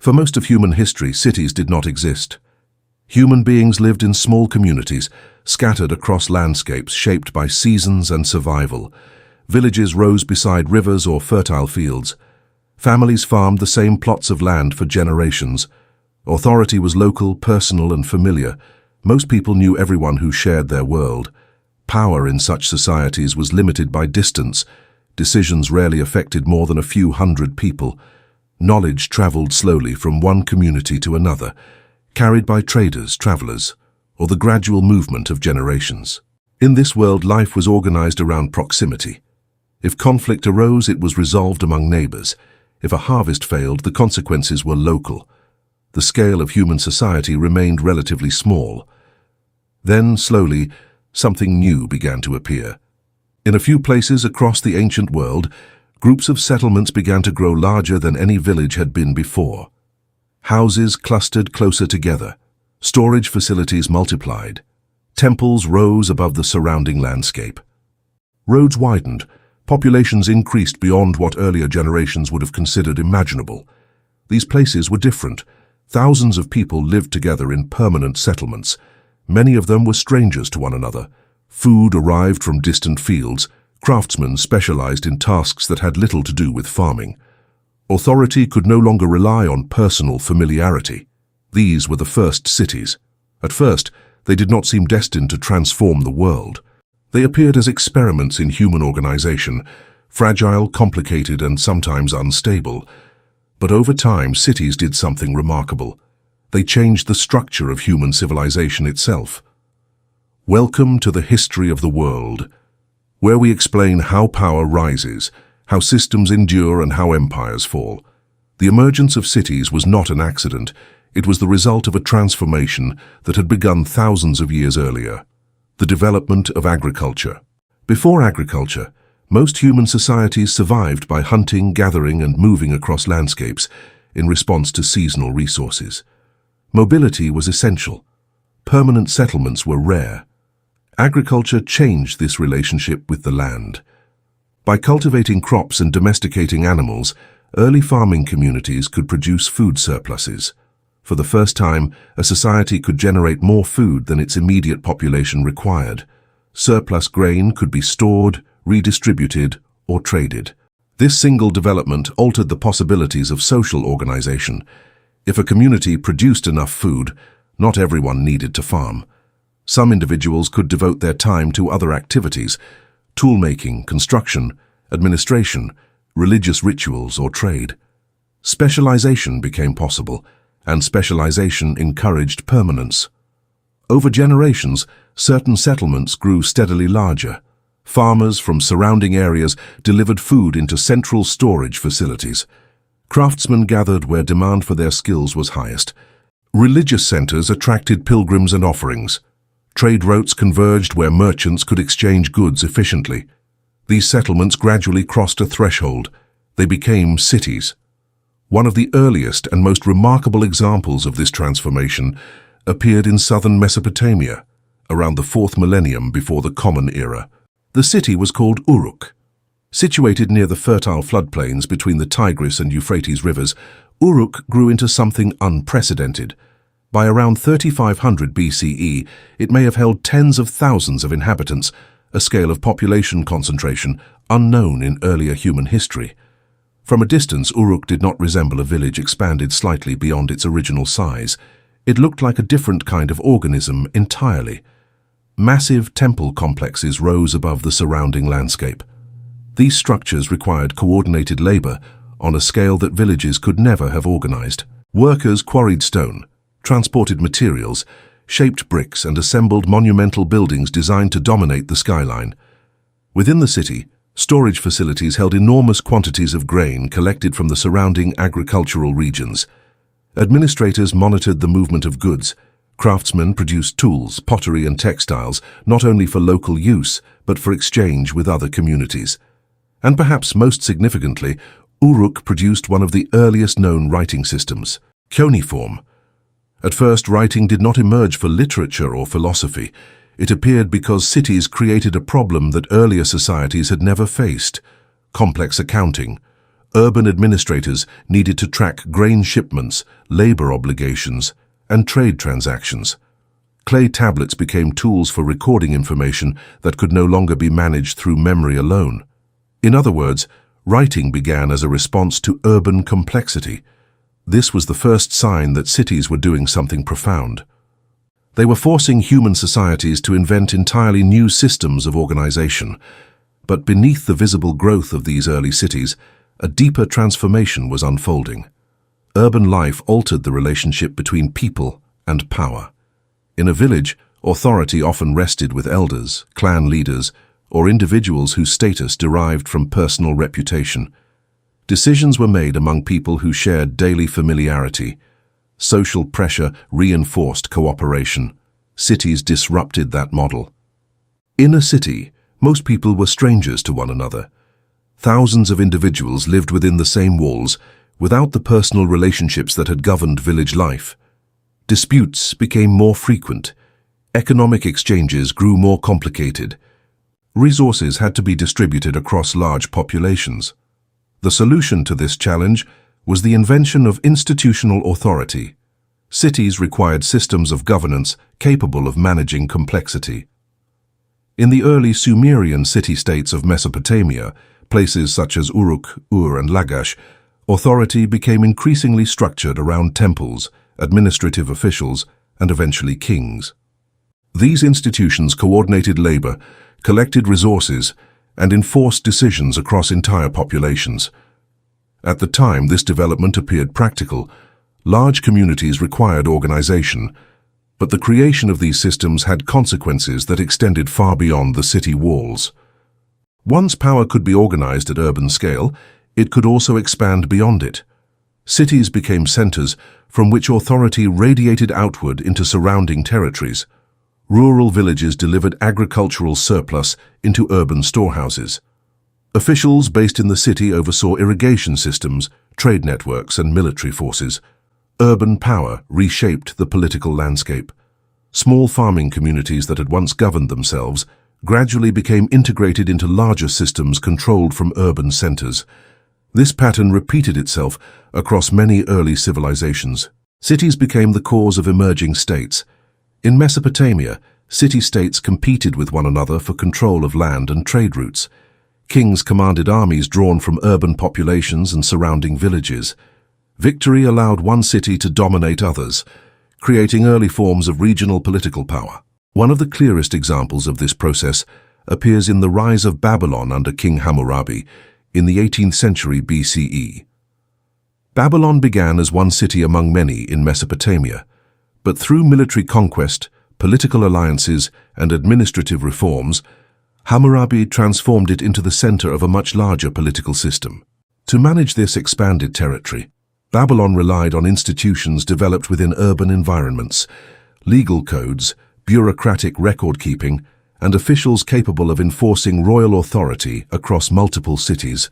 For most of human history, cities did not exist. Human beings lived in small communities, scattered across landscapes shaped by seasons and survival. Villages rose beside rivers or fertile fields. Families farmed the same plots of land for generations. Authority was local, personal, and familiar. Most people knew everyone who shared their world. Power in such societies was limited by distance. Decisions rarely affected more than a few hundred people. Knowledge traveled slowly from one community to another, carried by traders, travelers, or the gradual movement of generations. In this world, life was organized around proximity. If conflict arose, it was resolved among neighbors. If a harvest failed, the consequences were local. The scale of human society remained relatively small. Then, slowly, something new began to appear. In a few places across the ancient world, groups of settlements began to grow larger than any village had been before. Houses clustered closer together. Storage facilities multiplied. Temples rose above the surrounding landscape. Roads widened. Populations increased beyond what earlier generations would have considered imaginable. These places were different. Thousands of people lived together in permanent settlements. Many of them were strangers to one another. Food arrived from distant fields. Craftsmen specialized in tasks that had little to do with farming. Authority could no longer rely on personal familiarity. These were the first cities. At first, they did not seem destined to transform the world. They appeared as experiments in human organization, fragile, complicated, and sometimes unstable. But over time, cities did something remarkable. They changed the structure of human civilization itself. Welcome to the history of the world, where we explain how power rises, how systems endure, and how empires fall. The emergence of cities was not an accident. It was the result of a transformation that had begun thousands of years earlier. The development of agriculture. Before agriculture, most human societies survived by hunting, gathering, and moving across landscapes in response to seasonal resources. Mobility was essential. Permanent settlements were rare. Agriculture changed this relationship with the land. By cultivating crops and domesticating animals, early farming communities could produce food surpluses. For the first time, a society could generate more food than its immediate population required. Surplus grain could be stored, redistributed, or traded. This single development altered the possibilities of social organization. If a community produced enough food, not everyone needed to farm. Some individuals could devote their time to other activities: toolmaking, construction, administration, religious rituals, or trade. Specialization became possible, and specialization encouraged permanence. Over generations, certain settlements grew steadily larger. Farmers from surrounding areas delivered food into central storage facilities. Craftsmen gathered where demand for their skills was highest. Religious centers attracted pilgrims and offerings. Trade routes converged where merchants could exchange goods efficiently. These settlements gradually crossed a threshold. They became cities. One of the earliest and most remarkable examples of this transformation appeared in southern Mesopotamia, around the 4th millennium before the Common Era. The city was called Uruk. Situated near the fertile floodplains between the Tigris and Euphrates rivers, Uruk grew into something unprecedented. By around 3500 BCE, it may have held tens of thousands of inhabitants, a scale of population concentration unknown in earlier human history. From a distance, Uruk did not resemble a village expanded slightly beyond its original size. It looked like a different kind of organism entirely. Massive temple complexes rose above the surrounding landscape. These structures required coordinated labor on a scale that villages could never have organized. Workers quarried stone, transported materials, shaped bricks, and assembled monumental buildings designed to dominate the skyline. Within the city, storage facilities held enormous quantities of grain collected from the surrounding agricultural regions. Administrators monitored the movement of goods. Craftsmen produced tools, pottery, and textiles, not only for local use, but for exchange with other communities. And perhaps most significantly, Uruk produced one of the earliest known writing systems, cuneiform. At first, writing did not emerge for literature or philosophy. It appeared because cities created a problem that earlier societies had never faced: complex accounting. Urban administrators needed to track grain shipments, labor obligations, and trade transactions. Clay tablets became tools for recording information that could no longer be managed through memory alone. In other words, writing began as a response to urban complexity. This was the first sign that cities were doing something profound. They were forcing human societies to invent entirely new systems of organization. But beneath the visible growth of these early cities, a deeper transformation was unfolding. Urban life altered the relationship between people and power. In a village, authority often rested with elders, clan leaders, or individuals whose status derived from personal reputation. Decisions were made among people who shared daily familiarity. Social pressure reinforced cooperation. Cities disrupted that model. In a city, most people were strangers to one another. Thousands of individuals lived within the same walls, without the personal relationships that had governed village life. Disputes became more frequent. Economic exchanges grew more complicated. Resources had to be distributed across large populations. The solution to this challenge was the invention of institutional authority. Cities required systems of governance capable of managing complexity. In the early Sumerian city-states of Mesopotamia, places such as Uruk, Ur, and Lagash, authority became increasingly structured around temples, administrative officials, and eventually kings. These institutions coordinated labor, collected resources, and enforced decisions across entire populations. At the time this development appeared practical, large communities required organization, but the creation of these systems had consequences that extended far beyond the city walls. Once power could be organized at urban scale, it could also expand beyond it. Cities became centers from which authority radiated outward into surrounding territories. Rural villages delivered agricultural surplus into urban storehouses. Officials based in the city oversaw irrigation systems, trade networks, and military forces. Urban power reshaped the political landscape. Small farming communities that had once governed themselves gradually became integrated into larger systems controlled from urban centers. This pattern repeated itself across many early civilizations. Cities became the cause of emerging states. In Mesopotamia, city-states competed with one another for control of land and trade routes. Kings commanded armies drawn from urban populations and surrounding villages. Victory allowed one city to dominate others, creating early forms of regional political power. One of the clearest examples of this process appears in the rise of Babylon under King Hammurabi in the 18th century BCE. Babylon began as one city among many in Mesopotamia, but through military conquest, political alliances, and administrative reforms, Hammurabi transformed it into the center of a much larger political system. To manage this expanded territory, Babylon relied on institutions developed within urban environments, legal codes, bureaucratic record-keeping, and officials capable of enforcing royal authority across multiple cities.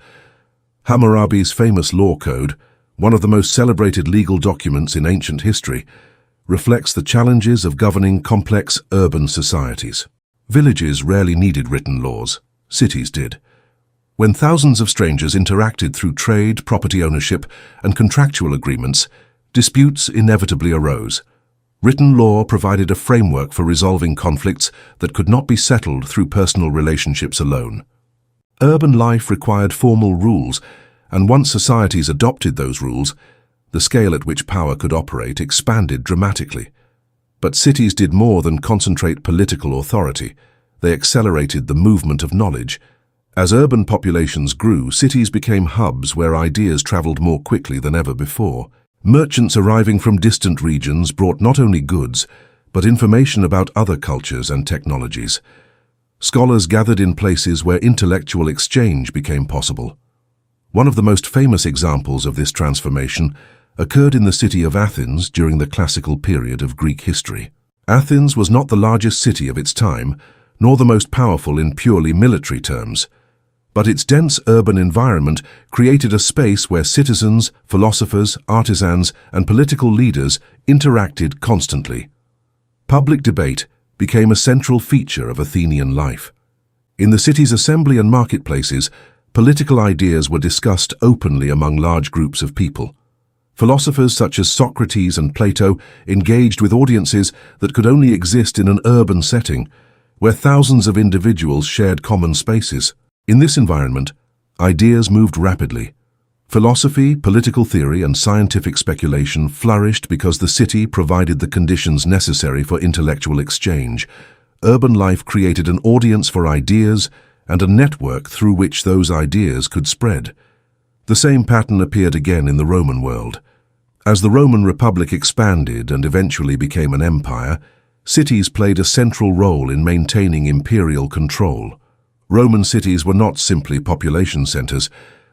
Hammurabi's famous law code, one of the most celebrated legal documents in ancient history, reflects the challenges of governing complex urban societies. Villages rarely needed written laws. Cities did. When thousands of strangers interacted through trade, property ownership, and contractual agreements, disputes inevitably arose. Written law provided a framework for resolving conflicts that could not be settled through personal relationships alone. Urban life required formal rules, and once societies adopted those rules, the scale at which power could operate expanded dramatically. But cities did more than concentrate political authority. They accelerated the movement of knowledge. As urban populations grew, cities became hubs where ideas traveled more quickly than ever before. Merchants arriving from distant regions brought not only goods, but information about other cultures and technologies. Scholars gathered in places where intellectual exchange became possible. One of the most famous examples of this transformation occurred in the city of Athens during the classical period of Greek history. Athens was not the largest city of its time, nor the most powerful in purely military terms. But its dense urban environment created a space where citizens, philosophers, artisans, and political leaders interacted constantly. Public debate became a central feature of Athenian life. In the city's assembly and marketplaces, Political ideas were discussed openly among large groups of people. Philosophers such as Socrates and Plato engaged with audiences that could only exist in an urban setting, where thousands of individuals shared common spaces. In this environment, ideas moved rapidly. Philosophy, political theory, and scientific speculation flourished because the city provided the conditions necessary for intellectual exchange. Urban life created an audience for ideas and a network through which those ideas could spread. The same pattern appeared again in the Roman world. As the Roman Republic expanded and eventually became an empire, cities played a central role in maintaining imperial control. Roman cities were not simply population centers.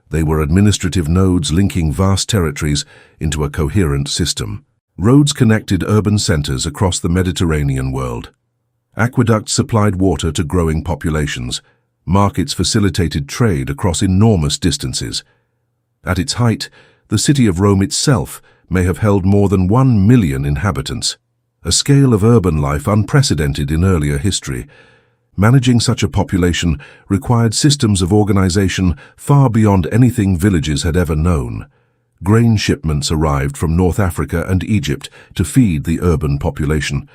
They were administrative nodes linking vast territories into a coherent system. Roads connected urban centers across the Mediterranean world. Aqueducts supplied water to growing populations. Markets facilitated trade across enormous distances. At its height, the city of Rome itself may have held more than 1 million inhabitants, a scale of urban life unprecedented in earlier history. Managing such a population required systems of organization far beyond anything villages had ever known. Grain shipments arrived from North Africa and Egypt to feed the urban population.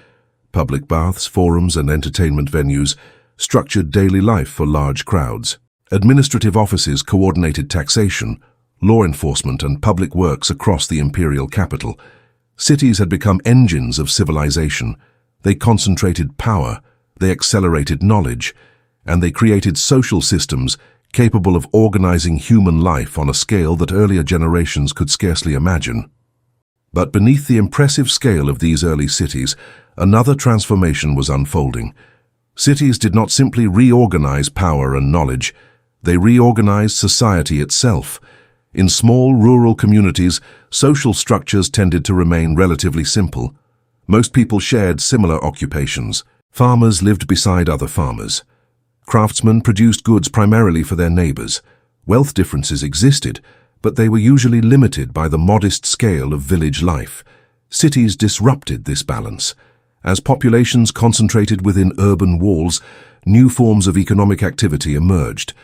Public baths, forums, and entertainment venues structured daily life for large crowds. Administrative offices coordinated taxation, law enforcement, and public works across the imperial capital. Cities had become engines of civilization. They concentrated power, they accelerated knowledge, and they created social systems capable of organizing human life on a scale that earlier generations could scarcely imagine. But beneath the impressive scale of these early cities, another transformation was unfolding. Cities did not simply reorganize power and knowledge, they reorganized society itself. In small rural communities, social structures tended to remain relatively simple. Most people shared similar occupations. Farmers lived beside other farmers. Craftsmen produced goods primarily for their neighbors. Wealth differences existed, but they were usually limited by the modest scale of village life. Cities disrupted this balance. As populations concentrated within urban walls, new forms of economic activity emerged.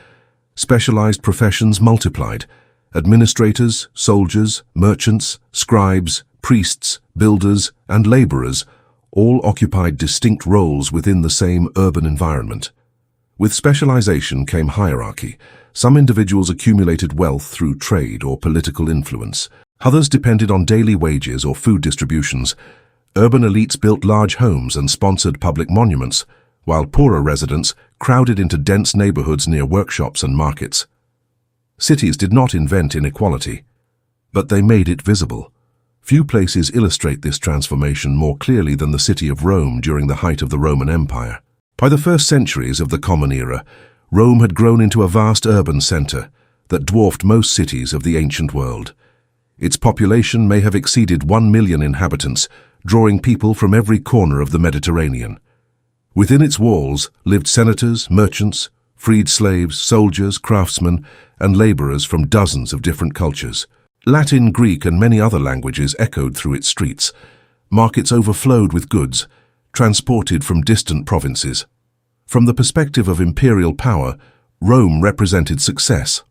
Specialized professions multiplied. Administrators, soldiers, merchants, scribes, priests, builders, and laborers all occupied distinct roles within the same urban environment. With specialization came hierarchy. Some individuals accumulated wealth through trade or political influence. Others depended on daily wages or food distributions. Urban elites built large homes and sponsored public monuments, while poorer residents crowded into dense neighborhoods near workshops and markets. Cities did not invent inequality, but they made it visible. Few places illustrate this transformation more clearly than the city of Rome during the height of the Roman Empire. By the first centuries of the Common Era, Rome had grown into a vast urban center that dwarfed most cities of the ancient world. Its population may have exceeded 1 million inhabitants, drawing people from every corner of the Mediterranean. Within its walls lived senators, merchants, freed slaves, soldiers, craftsmen, and laborers from dozens of different cultures. Latin, Greek, and many other languages echoed through its streets. Markets overflowed with goods, transported from distant provinces. From the perspective of imperial power, Rome represented success.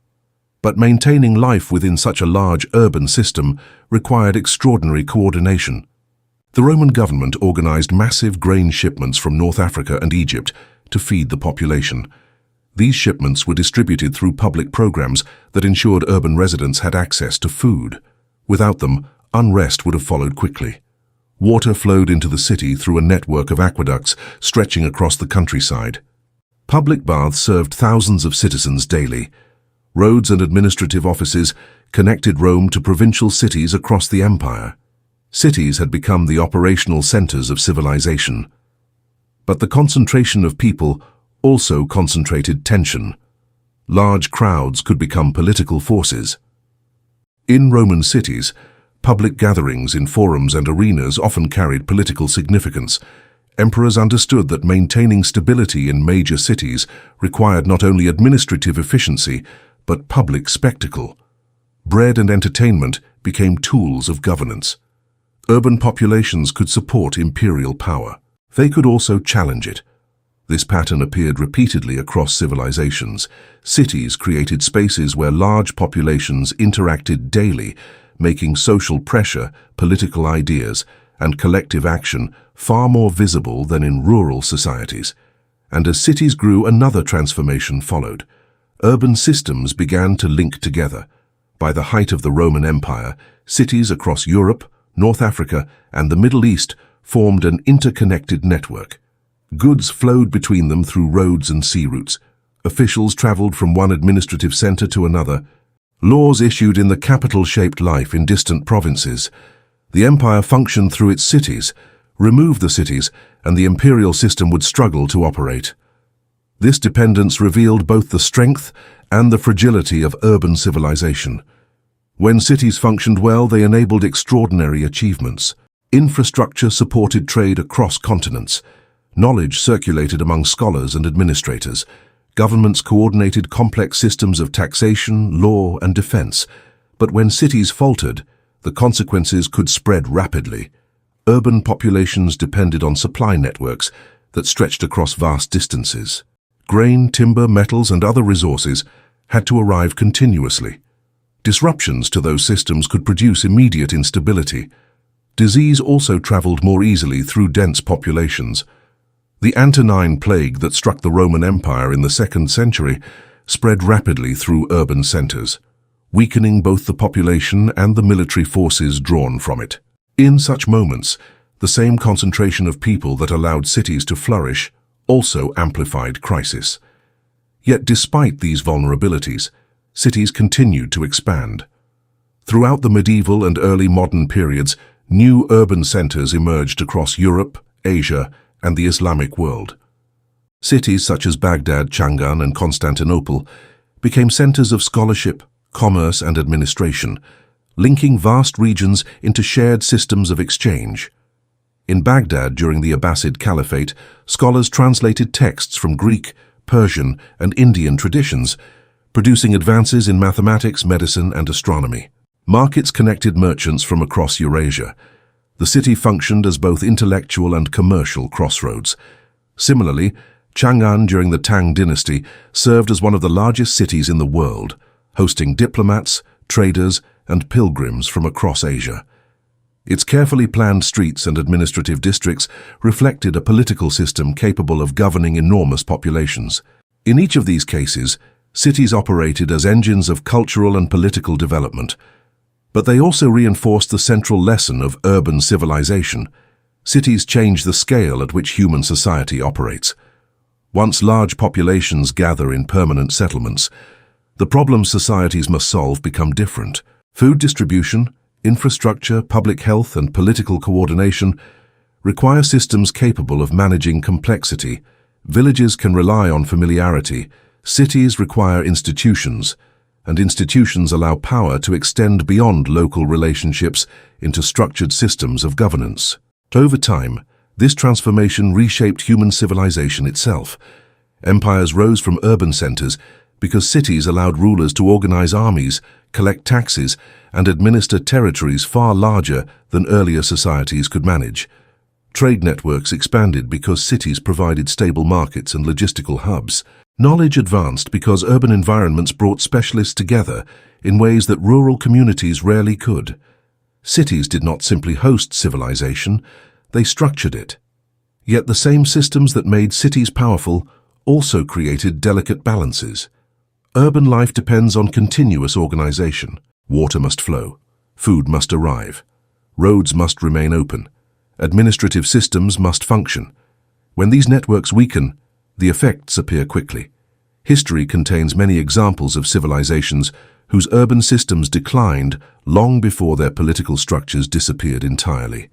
But maintaining life within such a large urban system required extraordinary coordination. The Roman government organized massive grain shipments from North Africa and Egypt to feed the population. These shipments were distributed through public programs that ensured urban residents had access to food. Without them, unrest would have followed quickly. Water flowed into the city through a network of aqueducts stretching across the countryside. Public baths served thousands of citizens daily. Roads and administrative offices connected Rome to provincial cities across the empire. Cities had become the operational centers of civilization. But the concentration of people also concentrated tension. Large crowds could become political forces. In Roman cities, public gatherings in forums and arenas often carried political significance. Emperors understood that maintaining stability in major cities required not only administrative efficiency, but public spectacle. Bread and entertainment became tools of governance. Urban populations could support imperial power. They could also challenge it. This pattern appeared repeatedly across civilizations. Cities created spaces where large populations interacted daily, making social pressure, political ideas, and collective action far more visible than in rural societies. And as cities grew, another transformation followed. Urban systems began to link together. By the height of the Roman Empire, cities across Europe, North Africa, and the Middle East formed an interconnected network. Goods flowed between them through roads and sea routes. Officials traveled from one administrative center to another. Laws issued in the capital-shaped life in distant provinces. The empire functioned through its cities. Remove the cities, and the imperial system would struggle to operate. This dependence revealed both the strength and the fragility of urban civilization. When cities functioned well, they enabled extraordinary achievements. Infrastructure supported trade across continents. Knowledge circulated among scholars and administrators. Governments coordinated complex systems of taxation, law, and defense. But when cities faltered, the consequences could spread rapidly. Urban populations depended on supply networks that stretched across vast distances. Grain, timber, metals, and other resources had to arrive continuously. Disruptions to those systems could produce immediate instability. Disease also traveled more easily through dense populations. The Antonine Plague that struck the Roman Empire in the 2nd century spread rapidly through urban centers, weakening both the population and the military forces drawn from it. In such moments, the same concentration of people that allowed cities to flourish also amplified crisis. Yet despite these vulnerabilities, cities continued to expand. Throughout the medieval and early modern periods, new urban centers emerged across Europe, Asia, and the Islamic world. Cities such as Baghdad, Chang'an, and Constantinople became centers of scholarship, commerce, and administration, linking vast regions into shared systems of exchange. In Baghdad during the Abbasid Caliphate, scholars translated texts from Greek, Persian, and Indian traditions, producing advances in mathematics, medicine, and astronomy. Markets connected merchants from across Eurasia. The city functioned as both intellectual and commercial crossroads. Similarly, Chang'an during the Tang dynasty served as one of the largest cities in the world, hosting diplomats, traders, and pilgrims from across Asia. Its carefully planned streets and administrative districts reflected a political system capable of governing enormous populations. In each of these cases, cities operated as engines of cultural and political development. But they also reinforced the central lesson of urban civilization. Cities change the scale at which human society operates. Once large populations gather in permanent settlements, the problems societies must solve become different. Food distribution, infrastructure, public health, and political coordination require systems capable of managing complexity. Villages can rely on familiarity. Cities require institutions, and institutions allow power to extend beyond local relationships into structured systems of governance. Over time, this transformation reshaped human civilization itself. Empires rose from urban centers because cities allowed rulers to organize armies, collect taxes, and administer territories far larger than earlier societies could manage. Trade networks expanded because cities provided stable markets and logistical hubs. Knowledge advanced because urban environments brought specialists together in ways that rural communities rarely could. Cities did not simply host civilization, they structured it. Yet the same systems that made cities powerful also created delicate balances. Urban life depends on continuous organization. Water must flow, food must arrive, roads must remain open, administrative systems must function. When these networks weaken, the effects appear quickly. History contains many examples of civilizations whose urban systems declined long before their political structures disappeared entirely.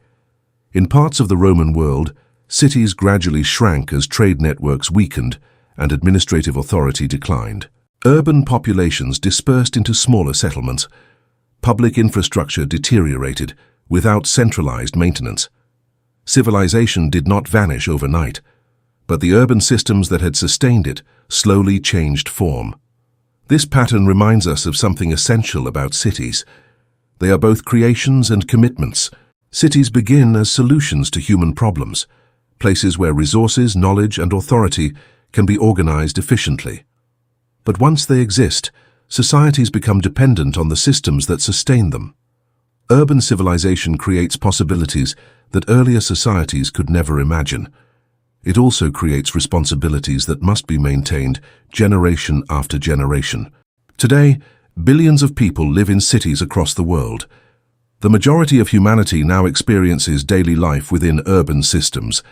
In parts of the Roman world, cities gradually shrank as trade networks weakened and administrative authority declined. Urban populations dispersed into smaller settlements. Public infrastructure deteriorated without centralized maintenance. Civilization did not vanish overnight, but the urban systems that had sustained it slowly changed form. This pattern reminds us of something essential about cities. They are both creations and commitments. Cities begin as solutions to human problems, places where resources, knowledge, and authority can be organized efficiently. But once they exist, societies become dependent on the systems that sustain them. Urban civilization creates possibilities that earlier societies could never imagine. It also creates responsibilities that must be maintained generation after generation. Today, billions of people live in cities across the world. The majority of humanity now experiences daily life within urban systems,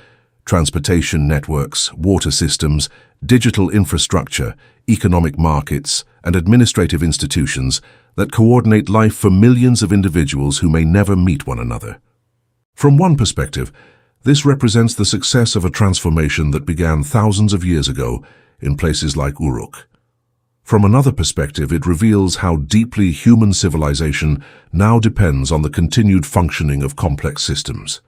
transportation networks, water systems, digital infrastructure, economic markets, and administrative institutions that coordinate life for millions of individuals who may never meet one another. From one perspective, this represents the success of a transformation that began thousands of years ago in places like Uruk. From another perspective, it reveals how deeply human civilization now depends on the continued functioning of complex systems.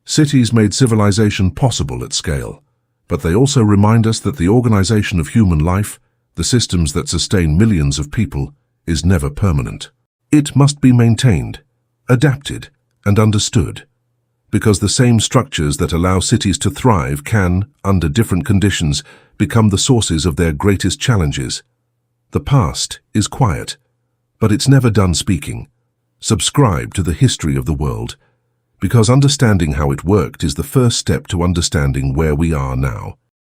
Cities made civilization possible at scale, but they also remind us that the organization of human life, the systems that sustain millions of people, is never permanent. It must be maintained, adapted, and understood, because the same structures that allow cities to thrive can, under different conditions, become the sources of their greatest challenges. The past is quiet, but it's never done speaking. Subscribe to the history of the world, because understanding how it worked is the first step to understanding where we are now.